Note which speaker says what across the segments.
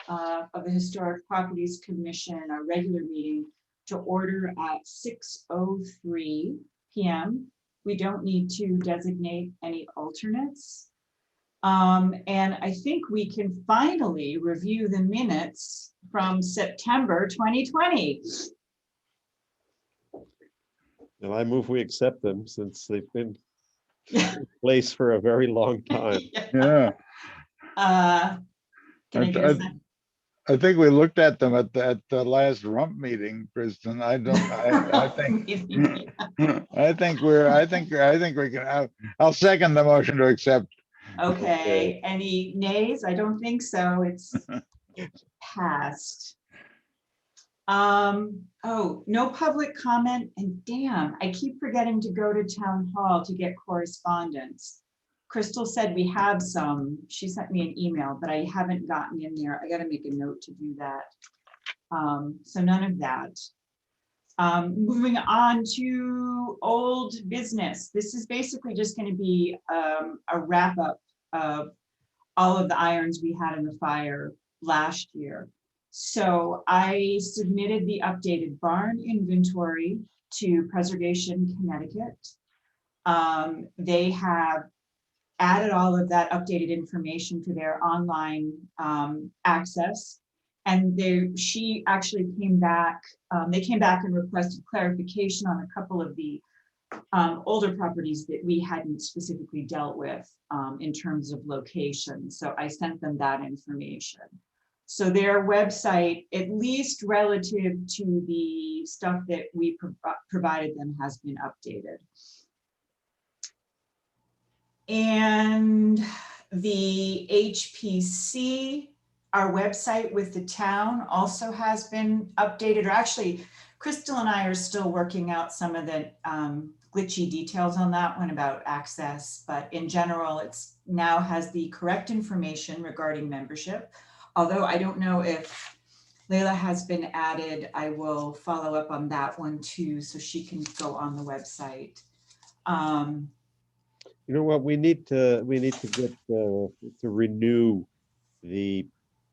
Speaker 1: of the Historic Properties Commission, our regular meeting, to order at 6:03 p.m. We don't need to designate any alternates. And I think we can finally review the minutes from September 2020.
Speaker 2: And I move we accept them since they've been in place for a very long time.
Speaker 3: Yeah,
Speaker 1: Can I get a second?
Speaker 3: I think we looked at them at the last rump meeting, Kristen. I think I think we can. I'll second the motion to accept.
Speaker 1: Okay, any nays? I don't think so. It's passed. Oh, no public comment, and damn, I keep forgetting to go to town hall to get correspondence. Crystal said we have some. She sent me an email, but I haven't gotten in there. I got to make a note to do that. So none of that. Moving on to old business. This is basically just going to be a wrap up of all of the irons we had in the fire last year. So I submitted the updated barn inventory to Preservation Connecticut. They have added all of that updated information to their online access. And she actually came back, they came back and requested clarification on a couple of the older properties that we hadn't specifically dealt with in terms of location. So I sent them that information. So their website, at least relative to the stuff that we provided them, has been updated. And the HPC, our website with the town, also has been updated, or actually Crystal and I are still working out some of the glitchy details on that one about access, but in general, it's now has the correct information regarding membership. Although I don't know if Layla has been added, I will follow up on that one too, so she can go on the website.
Speaker 2: You know what, we need to get to renew the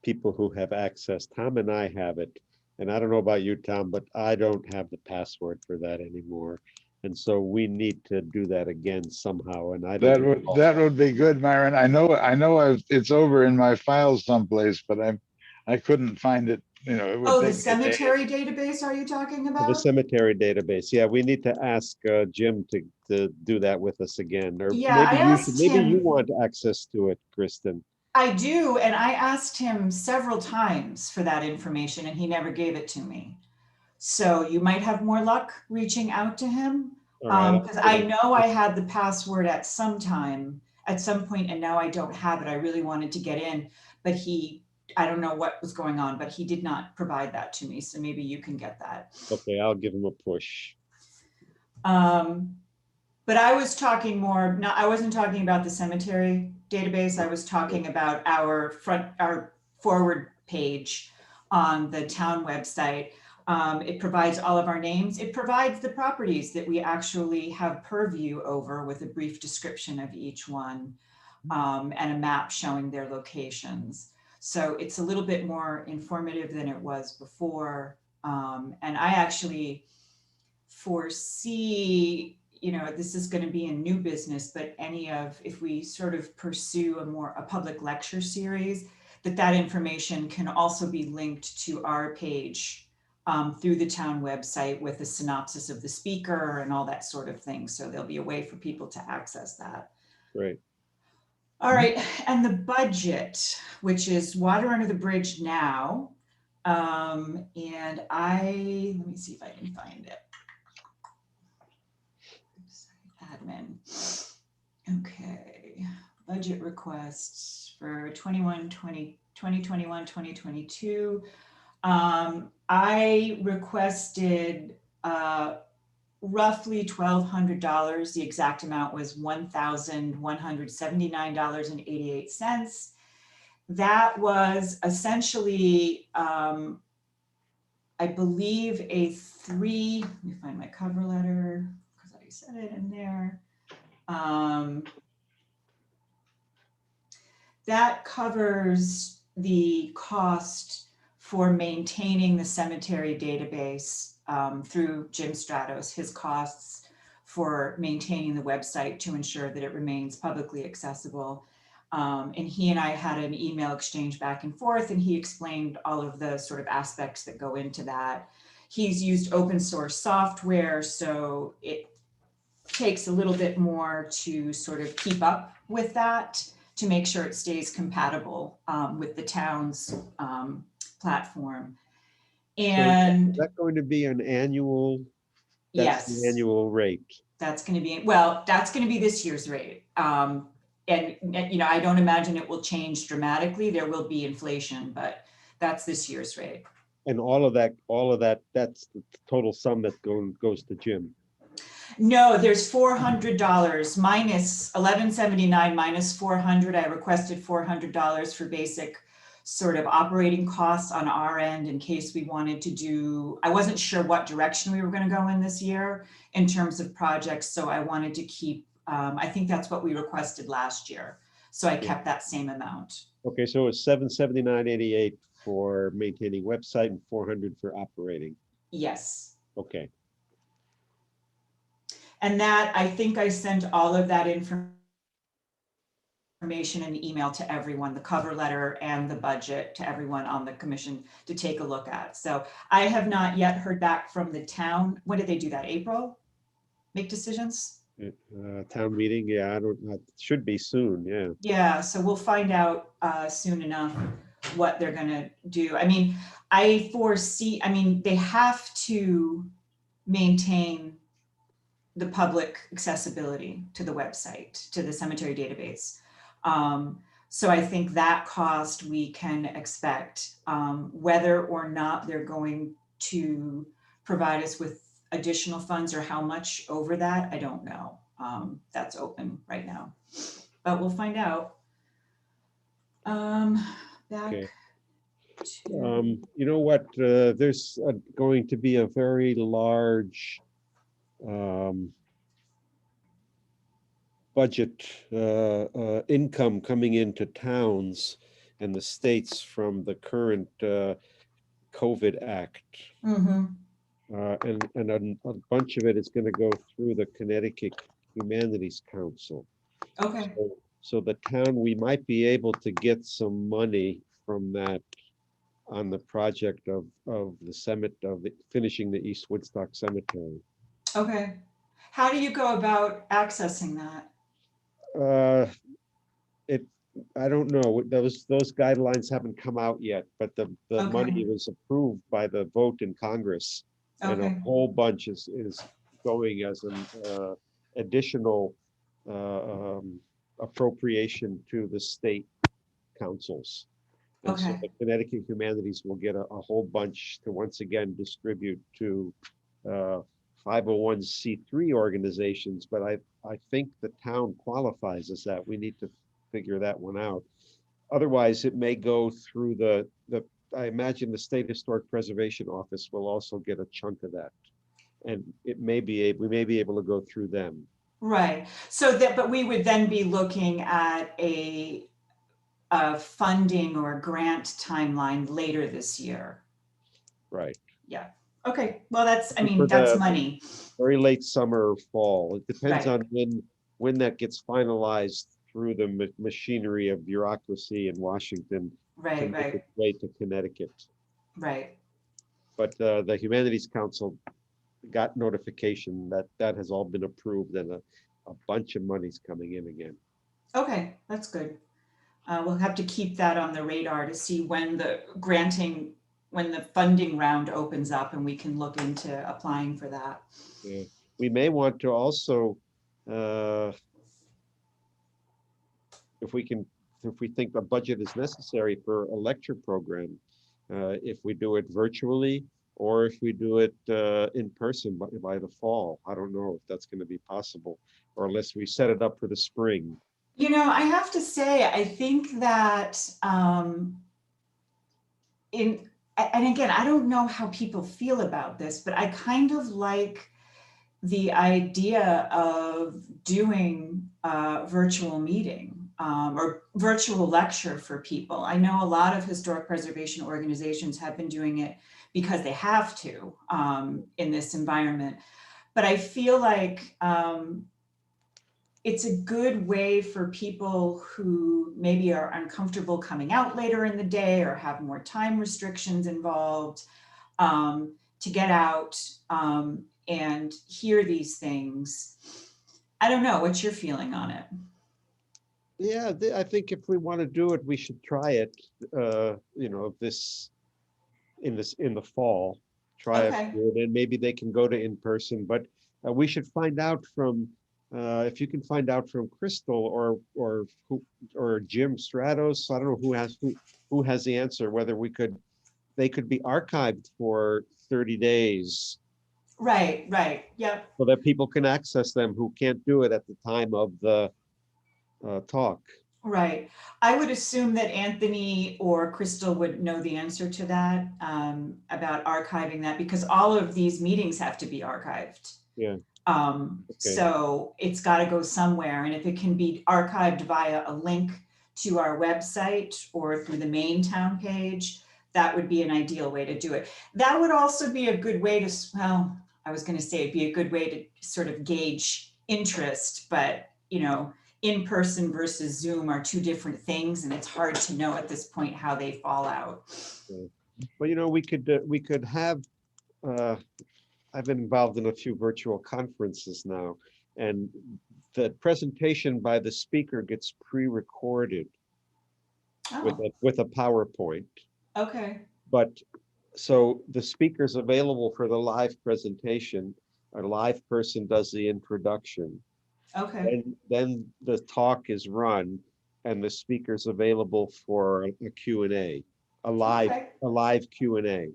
Speaker 2: people who have access. Tom and I have it, and I don't know about you, Tom, but I don't have the password for that anymore. And so we need to do that again somehow. And I don't
Speaker 3: That would be good, Myron. I know it's over in my files someplace, but I couldn't find it. You know, it would
Speaker 1: Oh, the
Speaker 3: take me a day.
Speaker 1: cemetery database, are you talking about?
Speaker 2: the cemetery database. Yeah, we need to ask Jim to do that with us again. Or
Speaker 1: Yeah, I asked
Speaker 2: maybe you
Speaker 1: him-
Speaker 2: want access to it, Kristen.
Speaker 1: I do, and I asked him several times for that information and he never gave it to me. So you might have more luck reaching out to him.
Speaker 2: All right.
Speaker 1: Because I know I had the password at some point, and now I don't have it. I really wanted to get in, but I don't know what was going on, but he did not provide that to me. So maybe you can get that.
Speaker 2: Okay, I'll give him a push.
Speaker 1: But I was talking more, I wasn't talking about the cemetery database. I was talking about our forward page on the town website. It provides all of our names. It provides the properties that we actually have purview over with a brief description of each one and a map showing their locations. So it's a little bit more informative than it was before. And I actually foresee, you know, this is going to be a new business, but if we sort of pursue a public lecture series, that information can also be linked to our page through the town website with a synopsis of the speaker and all that sort of thing. So there'll be a way for people to access that.
Speaker 2: Great.
Speaker 1: All right, and the budget, which is water under the bridge now. And let me see if I can find it. Admin. Okay, budget requests for 2021, 2022. I requested roughly $1,200. The exact amount was $1,179.88. That was essentially, I believe, let me find my cover letter because I said it in there. That covers the cost for maintaining the cemetery database through Jim Stratos, his costs for maintaining the website to ensure that it remains publicly accessible. And he and I had an email exchange back and forth, and he explained all of the sort of aspects that go into that. He's used open source software, so it takes a little bit more to sort of keep up with that, to make sure it stays compatible with the town's platform. And
Speaker 2: Is that going to be an annual? That's
Speaker 1: yes,
Speaker 2: the annual rate.
Speaker 1: that's going to be, well, that's going to be this year's rate. And you know, I don't imagine it will change dramatically. There will be inflation, but that's this year's rate.
Speaker 2: And all of that, that's the total sum that goes to Jim.
Speaker 1: No, there's $400 minus 1179 minus 400. I requested $400 for basic sort of operating costs on our end in case we wanted to do, I wasn't sure what direction we were going to go in this year in terms of projects. So I wanted to keep, I think that's what we requested last year. So I kept that same amount.
Speaker 2: Okay, so it's $779.88 for maintaining website and $400 for operating.
Speaker 1: Yes.
Speaker 2: Okay.
Speaker 1: And that, I think I sent all of that information in the email to everyone, the cover letter and the budget to everyone on the commission to take a look at. So I have not yet heard back from the town. When did they do that? April? Make decisions?
Speaker 2: Town meeting, yeah, it should be soon, yeah.
Speaker 1: Yeah, so we'll find out soon enough what they're gonna do. I mean, I foresee, I mean, they have to maintain the public accessibility to the website, to the cemetery database. So I think that cost we can expect, whether or not they're going to provide us with additional funds or how much over that, I don't know. That's open right now, but we'll find out. Back
Speaker 2: Okay.
Speaker 1: to,
Speaker 2: You know what, there's going to be a very large budget income coming into towns and the states from the current COVID Act.
Speaker 1: mhm,
Speaker 2: And a bunch of it is going to go through the Connecticut Humanities Council.
Speaker 1: okay,
Speaker 2: So the town, we might be able to get some money from that on the project of finishing the East Woodstock Cemetery.
Speaker 1: okay. How do you go about accessing that?
Speaker 2: I don't know, those guidelines haven't come out yet, but the
Speaker 1: Okay.
Speaker 2: money was approved by the vote in Congress. And a
Speaker 1: Okay,
Speaker 2: whole bunch is going as an additional appropriation to the state councils. And so
Speaker 1: Okay.
Speaker 2: the Connecticut Humanities will get a whole bunch to once again distribute to 501c3 organizations, but I think the town qualifies as that. We need to figure that one out. Otherwise, it may go through I imagine the State Historic Preservation Office will also get a chunk of that. And we may be able to go through them.
Speaker 1: right. So that, but we would then be looking at a funding or grant timeline later this year.
Speaker 2: Right.
Speaker 1: Yeah. Okay. Well, that's, I
Speaker 2: For
Speaker 1: mean, that's
Speaker 2: the-
Speaker 1: money.
Speaker 2: Very late summer or fall. It depends
Speaker 1: Right.
Speaker 2: on when that gets finalized through the machinery of bureaucracy in Washington to
Speaker 1: Right,
Speaker 2: make
Speaker 1: right,
Speaker 2: its way to Connecticut.
Speaker 1: right.
Speaker 2: But the Humanities Council got notification that has all been approved and a bunch of money's coming in again.
Speaker 1: Okay, that's good. We'll have to keep that on the radar to see when when the funding round opens up and we can look into applying for that.
Speaker 2: Yeah. We may want to also, if we think the budget is necessary for a lecture program, if we do it virtually or if we do it in person by the fall. I don't know if that's going to be possible, or unless we set it up for the spring.
Speaker 1: You know, I have to say, I think that and again, I don't know how people feel about this, but I kind of like the idea of doing a virtual meeting. or virtual lecture for people. I know a lot of historic preservation organizations have been doing it because they have to in this environment. But I feel like it's a good way for people who maybe are uncomfortable coming out later in the day or have more time restrictions involved, to get out and hear these things. I don't know, what's your feeling on it?
Speaker 2: Yeah, I think if we want to do it, we should try it, you know, in the fall. Try it,
Speaker 1: Okay.
Speaker 2: and maybe they can go to in person, but we should find out from, if you can find out from Crystal or Jim Stratos, I don't know who has the answer, whether they could be archived for 30 days
Speaker 1: Right, right, yep,
Speaker 2: so that people can access them who can't do it at the time of the talk.
Speaker 1: right. I would assume that Anthony or Crystal would know the answer to that, about archiving that, because all of these meetings have to be archived.
Speaker 2: Yeah, okay.
Speaker 1: So it's got to go somewhere, and if it can be archived via a link to our website or through the main town page, that would be an ideal way to do it. That would also be a good way to, well, I was going to say it'd be a good way to sort of gauge interest, but you know, in person versus Zoom are two different things, and it's hard to know at this point how they fall out.
Speaker 2: Well, you know, we could have, I've been involved in a few virtual conferences now, and the presentation by the speaker gets pre-recorded
Speaker 1: Oh,
Speaker 2: with a PowerPoint.
Speaker 1: okay,
Speaker 2: But so the speaker's available for the live presentation. A live person does the introduction.
Speaker 1: okay,
Speaker 2: Then the talk is run and the speaker's available for a Q&A,
Speaker 1: okay.
Speaker 2: a live Q&A.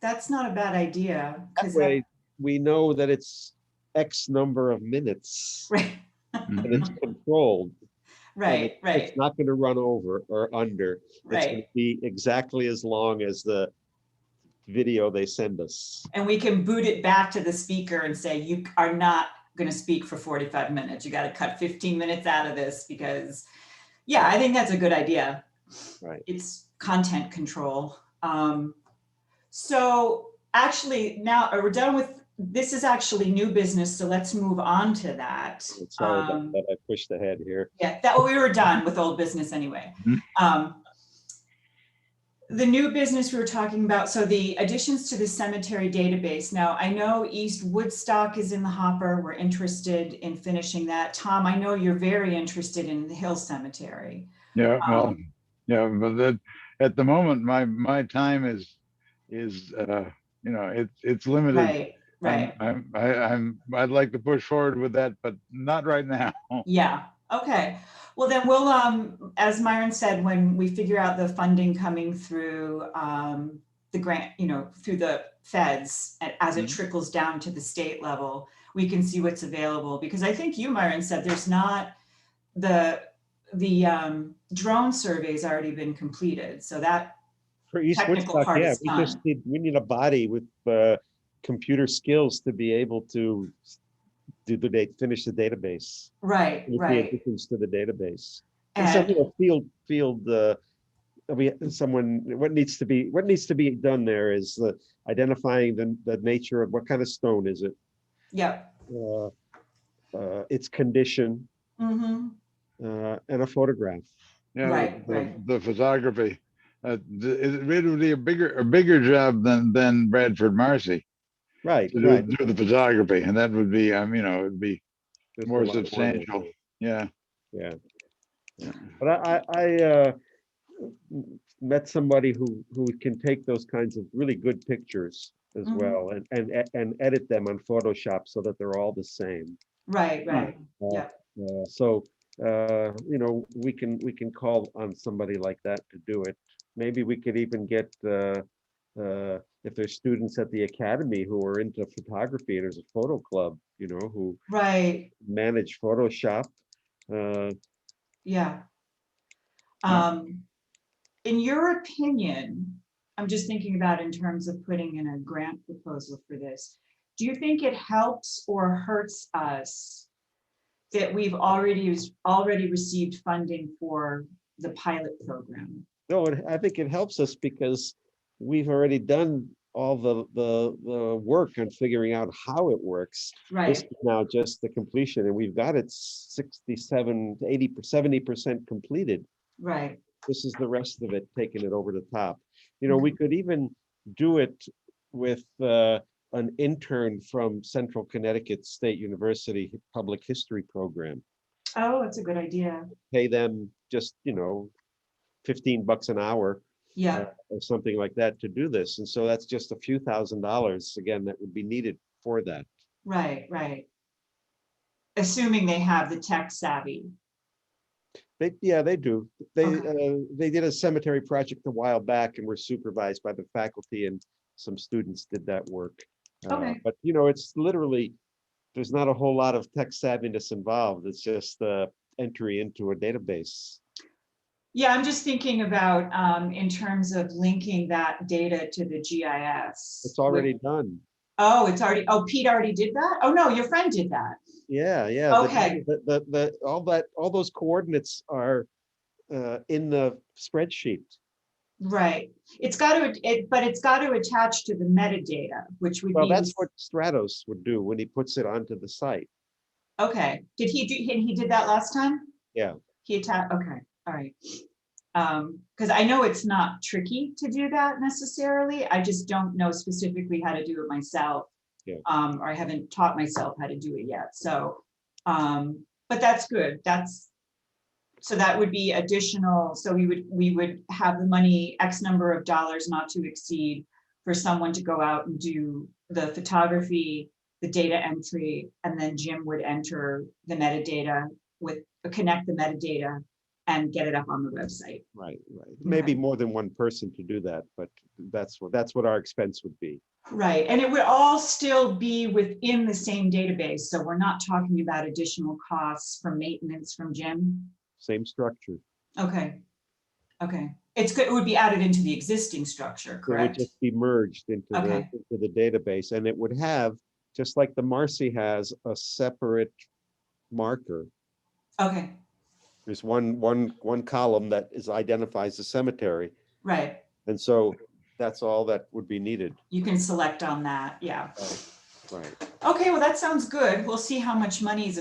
Speaker 1: That's not a bad idea,
Speaker 2: That
Speaker 1: because
Speaker 2: way,
Speaker 1: that,
Speaker 2: we know that it's X number of minutes
Speaker 1: right.
Speaker 2: and it's controlled. And
Speaker 1: Right,
Speaker 2: it's
Speaker 1: right,
Speaker 2: not going to run over or under. It's going to
Speaker 1: right.
Speaker 2: be exactly as long as the video they send us.
Speaker 1: And we can boot it back to the speaker and say, you are not going to speak for 45 minutes. You got to cut 15 minutes out of this because, yeah, I think that's a good idea.
Speaker 2: Right.
Speaker 1: It's content control. So actually now we're done with, this is actually new business. So let's move on to that.
Speaker 2: Sorry about that. I pushed ahead here.
Speaker 1: Yeah, that we were done with old business anyway. The new business we were talking about, so the additions to the cemetery database. Now, I know East Woodstock is in the hopper. We're interested in finishing that. Tom, I know you're very interested in the Hill Cemetery.
Speaker 3: Yeah, well, yeah, but that, at the moment, my time is, you know, it's limited.
Speaker 1: Right, right.
Speaker 3: I'd like to push forward with that, but not right now.
Speaker 1: Yeah, okay. Well, then we'll, as Myron said, when we figure out the funding coming through the grant, you know, through the feds, as it trickles down to the state level, we can see what's available. Because I think you, Myron, said there's not, the drone survey's already been completed. So that
Speaker 2: For East
Speaker 1: technical
Speaker 2: Woodstock,
Speaker 1: part
Speaker 2: yeah,
Speaker 1: is done.
Speaker 2: we need a body with computer skills to be able to finish the database.
Speaker 1: Right,
Speaker 2: With the
Speaker 1: right.
Speaker 2: additions to the database. And some
Speaker 1: And
Speaker 2: field what needs to be done there is identifying the nature of what kind of stone is it,
Speaker 1: yeah.
Speaker 2: its condition,
Speaker 1: Mm-hmm.
Speaker 2: and a photograph.
Speaker 3: Yeah,
Speaker 1: Right, right.
Speaker 3: the photography. It would be a bigger job than Bradford Marcy
Speaker 2: Right,
Speaker 3: to
Speaker 2: right.
Speaker 3: do the photography, and that would be, you know, it'd be
Speaker 2: There's a
Speaker 3: more
Speaker 2: lot more there,
Speaker 3: substantial. Yeah.
Speaker 2: Yeah.
Speaker 3: Yeah.
Speaker 2: But I met somebody who can take those kinds of really good pictures as
Speaker 1: Mhm.
Speaker 2: well and edit them on Photoshop so that they're all the same.
Speaker 1: Right, right.
Speaker 2: Uh,
Speaker 1: Yeah.
Speaker 2: So, you know, we can call on somebody like that to do it. Maybe we could even get, if there's students at the academy who are into photography, and there's a photo club, you know, who
Speaker 1: Right.
Speaker 2: manage Photoshop.
Speaker 1: Yeah.
Speaker 3: Yeah.
Speaker 1: In your opinion, I'm just thinking about in terms of putting in a grant proposal for this. Do you think it helps or hurts us that we've already received funding for the pilot program.
Speaker 2: No, I think it helps us because we've already done all the work on figuring out how it works. This
Speaker 1: Right,
Speaker 2: is now just the completion, and we've got it 67, 80, 70% completed.
Speaker 1: right.
Speaker 2: This is the rest of it, taking it over the top. You know, we
Speaker 1: Okay.
Speaker 2: could even do it with an intern from Central Connecticut State University Public History Program.
Speaker 1: Oh, that's a good idea.
Speaker 2: Pay them just, you know, $15 an hour
Speaker 1: Yeah,
Speaker 2: or something like that to do this. And so that's just a few $1,000s again that would be needed for that.
Speaker 1: right, right. Assuming they have the tech savvy.
Speaker 2: Yeah, they do.
Speaker 1: Okay.
Speaker 2: They did a cemetery project a while back and were supervised by the faculty, and some students did that work.
Speaker 1: Okay.
Speaker 2: But you know, it's literally, there's not a whole lot of tech savviness involved. It's just entry into a database.
Speaker 1: Yeah, I'm just thinking about in terms of linking that data to the GIS.
Speaker 2: It's already done.
Speaker 1: Oh, it's already, oh, Pete already did that? Oh, no, your friend did that.
Speaker 2: Yeah, yeah.
Speaker 1: Okay.
Speaker 2: All those coordinates are in the spreadsheet.
Speaker 1: Right. It's got to, but it's got to attach to the metadata, which would
Speaker 2: Well,
Speaker 1: be,
Speaker 2: that's what Stratos would do when he puts it onto the site.
Speaker 1: okay. Did he did that last time?
Speaker 2: Yeah.
Speaker 1: He attached, okay, all right. Because I know it's not tricky to do that necessarily. I just don't know specifically how to do it myself.
Speaker 2: Yeah.
Speaker 1: Or I haven't taught myself how to do it yet. So, but that's good. So that would be additional. So we would have the money, X number of dollars not to exceed, for someone to go out and do the photography, the data entry, and then Jim would enter the metadata connect the metadata and get it up on the website.
Speaker 2: Right, right. Maybe more than one person to do that, but that's what our expense would be.
Speaker 1: Right, and it would all still be within the same database. So we're not talking about additional costs for maintenance from Jim.
Speaker 2: Same structure.
Speaker 1: Okay, okay. It's good. It would be added into the existing structure,
Speaker 2: It would
Speaker 1: correct?
Speaker 2: just be merged into
Speaker 1: Okay.
Speaker 2: the database, and it would have, just like the Marcy has, a separate marker.
Speaker 1: Okay,
Speaker 2: There's one column that identifies the cemetery,
Speaker 1: right.
Speaker 2: and so that's all that would be needed.
Speaker 1: You can select on that, yeah.
Speaker 2: Right.
Speaker 1: Okay, well, that sounds good. We'll see how much money is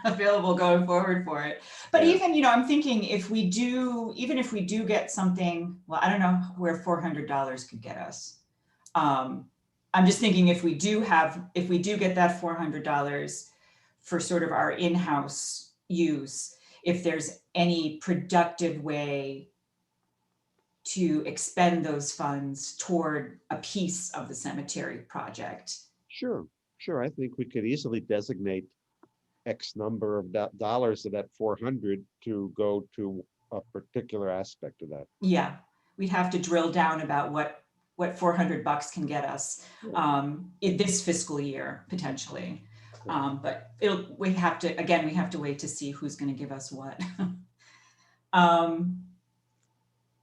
Speaker 1: available going forward for it. But
Speaker 2: Yeah.
Speaker 1: even, I'm thinking even if we do get something, well, I don't know where $400 could get us. I'm just thinking if we do get that $400 for sort of our in-house use, if there's any productive way to expend those funds toward a piece of the cemetery project.
Speaker 2: Sure. I think we could easily designate X number of dollars of that 400 to go to a particular aspect of that.
Speaker 1: Yeah, we'd have to drill down about what $400 can get us in this fiscal year potentially. But we have to wait to see who's going to give us what.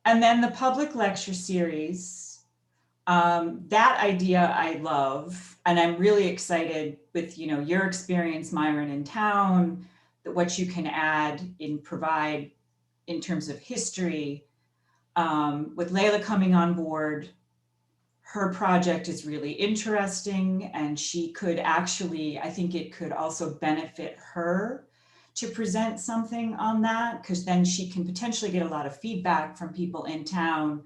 Speaker 1: And then the public lecture series, that idea I love, and I'm really excited with your experience, Myron, in town, what you can provide in terms of history. With Layla coming on board, her project is really interesting, and she could actually, I think it could also benefit her to present something on that, because then she can potentially get a lot of feedback from people in town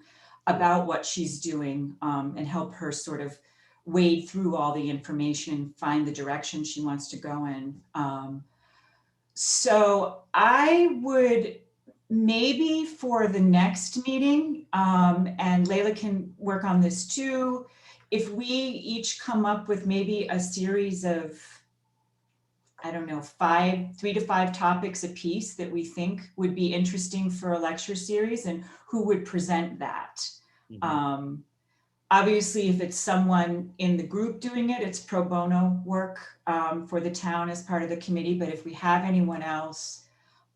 Speaker 1: about what she's doing, and help her sort of wade through all the information, find the direction she wants to go in. So I would maybe for the next meeting, and Layla can work on this too, if we each come up with maybe a series of, I don't know, 3 to 5 topics a piece that we think would be interesting for a lecture series, and who would present that.
Speaker 2: Mhm.
Speaker 1: Obviously, if it's someone in the group doing it, it's pro bono work for the town as part of the committee. But if we have anyone else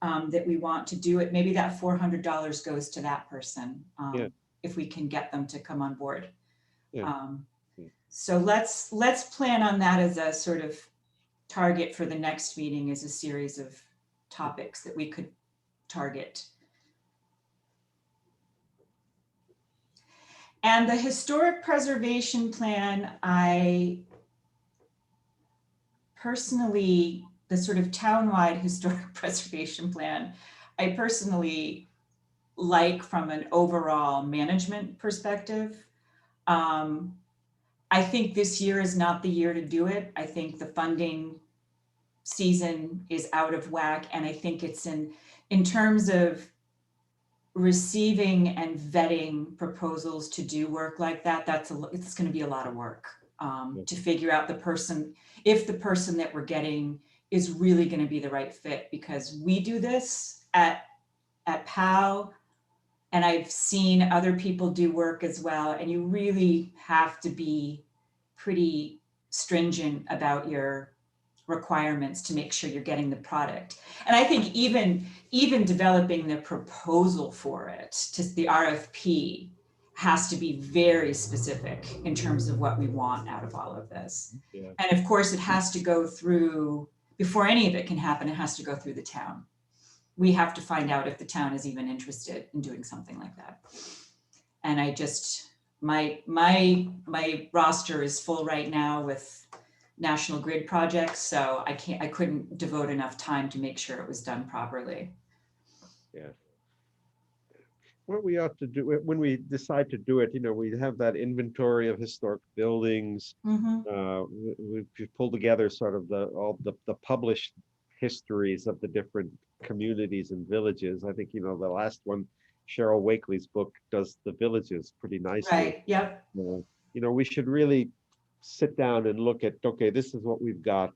Speaker 1: that we want to do it, maybe that $400 goes to that person,
Speaker 2: Yeah.
Speaker 1: if we can get them to come on board.
Speaker 2: Yeah.
Speaker 1: So let's plan on that as a sort of target for the next meeting is a series of topics that we could target. And the historic preservation plan, I personally, the sort of townwide historic preservation plan, I personally like from an overall management perspective. I think this year is not the year to do it. I think the funding season is out of whack. And I think it's in terms of receiving and vetting proposals to do work like that, it's going to be a lot of work to figure out if the person that we're getting is really going to be the right fit, because we do this at POW, and I've seen other people do work as well, and you really have to be pretty stringent about your requirements to make sure you're getting the product. And I think even developing the proposal for it, to the RFP, has to be very specific in terms of what we want out of all of this.
Speaker 2: Yeah.
Speaker 1: And of course, it has to go through, before any of it can happen, it has to go through the town. We have to find out if the town is even interested in doing something like that. And I just, my roster is full right now with National Grid projects, so I couldn't devote enough time to make sure it was done properly.
Speaker 2: Yeah. What we ought to do when we decide to do it, we have that inventory of historic buildings. We pull together sort of all the published histories of the different communities and villages. I think, the last one, Cheryl Wakely's book, does the villages pretty nicely.
Speaker 1: Right, yep.
Speaker 2: We should really sit down and look at, okay, this is what we've got.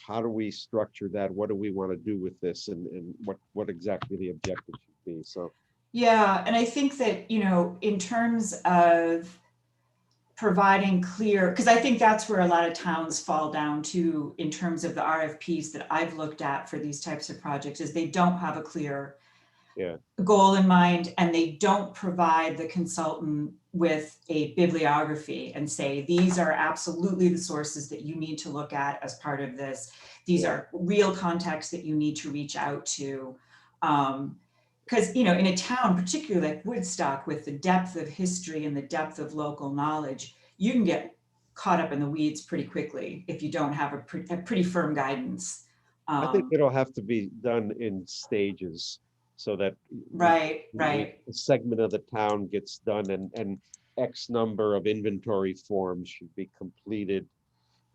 Speaker 2: How do we structure that? What do we want to do with this? And what exactly the objective should be. So.
Speaker 1: Yeah, and I think that, in terms of providing clear, because I think that's where a lot of towns fall down to in terms of the RFPs that I've looked at for these types of projects, is they don't have a clear goal in mind, and they don't provide the consultant with a bibliography and say, these are absolutely the sources that you need to look at as part of this. These are real contacts that you need to reach out to. Because, in a town, particularly like Woodstock, with the depth of history and the depth of local knowledge, you can get caught up in the weeds pretty quickly if you don't have a pretty firm guidance.
Speaker 2: I think it'll have to be done in stages so that
Speaker 1: right.
Speaker 2: a segment of the town gets done, and X number of inventory forms should be completed.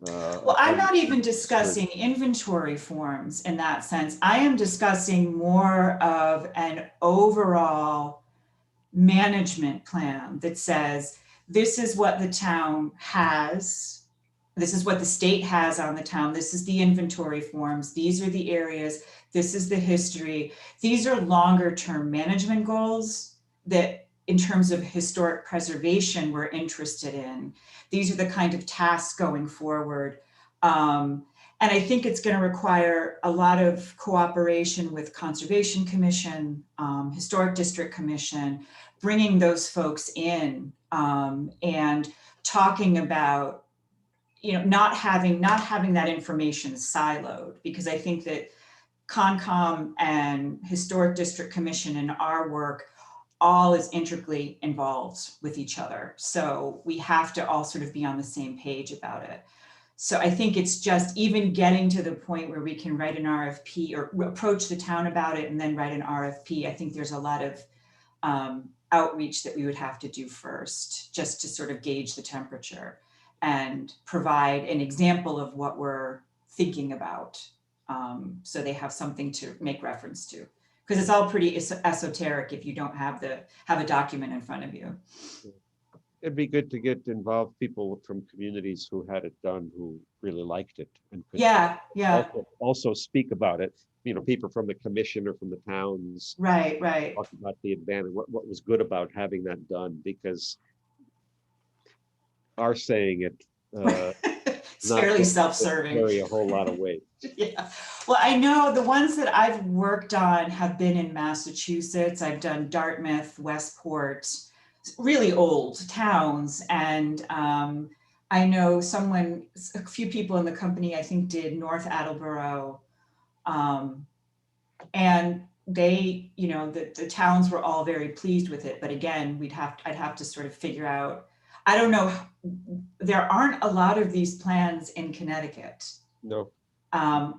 Speaker 1: Well, I'm not even discussing inventory forms in that sense. I am discussing more of an overall management plan that says, this is what the town has. This is what the state has on the town. This is the inventory forms. These are the areas. This is the history. These are longer term management goals that, in terms of historic preservation, we're interested in. These are the kind of tasks going forward. And I think it's going to require a lot of cooperation with Conservation Commission, Historic District Commission, bringing those folks in and talking about, not having that information siloed, because I think that Concom and Historic District Commission and our work all is intricately involved with each other. So we have to all sort of be on the same page about it. So I think it's just even getting to the point where we can write an RFP or approach the town about it and then write an RFP. I think there's a lot of outreach that we would have to do first, just to sort of gauge the temperature and provide an example of what we're thinking about. So they have something to make reference to. Because it's all pretty esoteric if you don't have a document in front of you.
Speaker 2: It'd be good to get involved people from communities who had it done, who really liked it, and could also speak about it. People from the commission or from the towns.
Speaker 1: Right.
Speaker 2: Talk about the advantage, what was good about having that done, because our saying it
Speaker 1: it's fairly self-serving.
Speaker 2: Carry a whole lot of weight.
Speaker 1: Yeah. Well, I know the ones that I've worked on have been in Massachusetts. I've done Dartmouth, Westport, really old towns, and I know someone, a few people in the company, I think, did North Attleboro. And they, you know, the towns were all very pleased with it, but again, I'd have to sort of figure out, I don't know, there aren't a lot of these plans in Connecticut.
Speaker 2: No,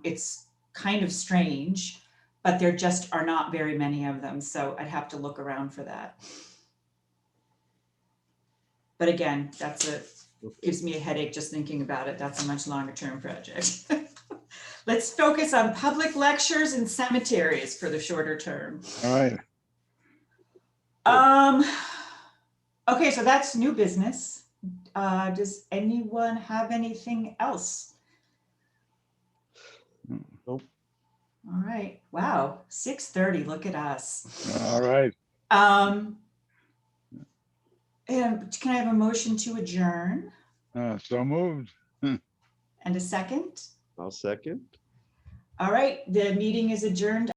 Speaker 1: It's kind of strange, but there just are not very many of them, so I'd have to look around for that. But again, gives me a headache just thinking about it. That's a much longer term project. Let's focus on public lectures and cemeteries for the shorter term.
Speaker 3: All right.
Speaker 1: Okay, so that's new business. Does anyone have anything else?
Speaker 2: Nope.
Speaker 1: All right, wow, 6:30, look at us.
Speaker 3: All right.
Speaker 1: And can I have a motion to adjourn
Speaker 3: So moved.
Speaker 1: and a second?
Speaker 2: I'll second.
Speaker 1: All right, the meeting is adjourned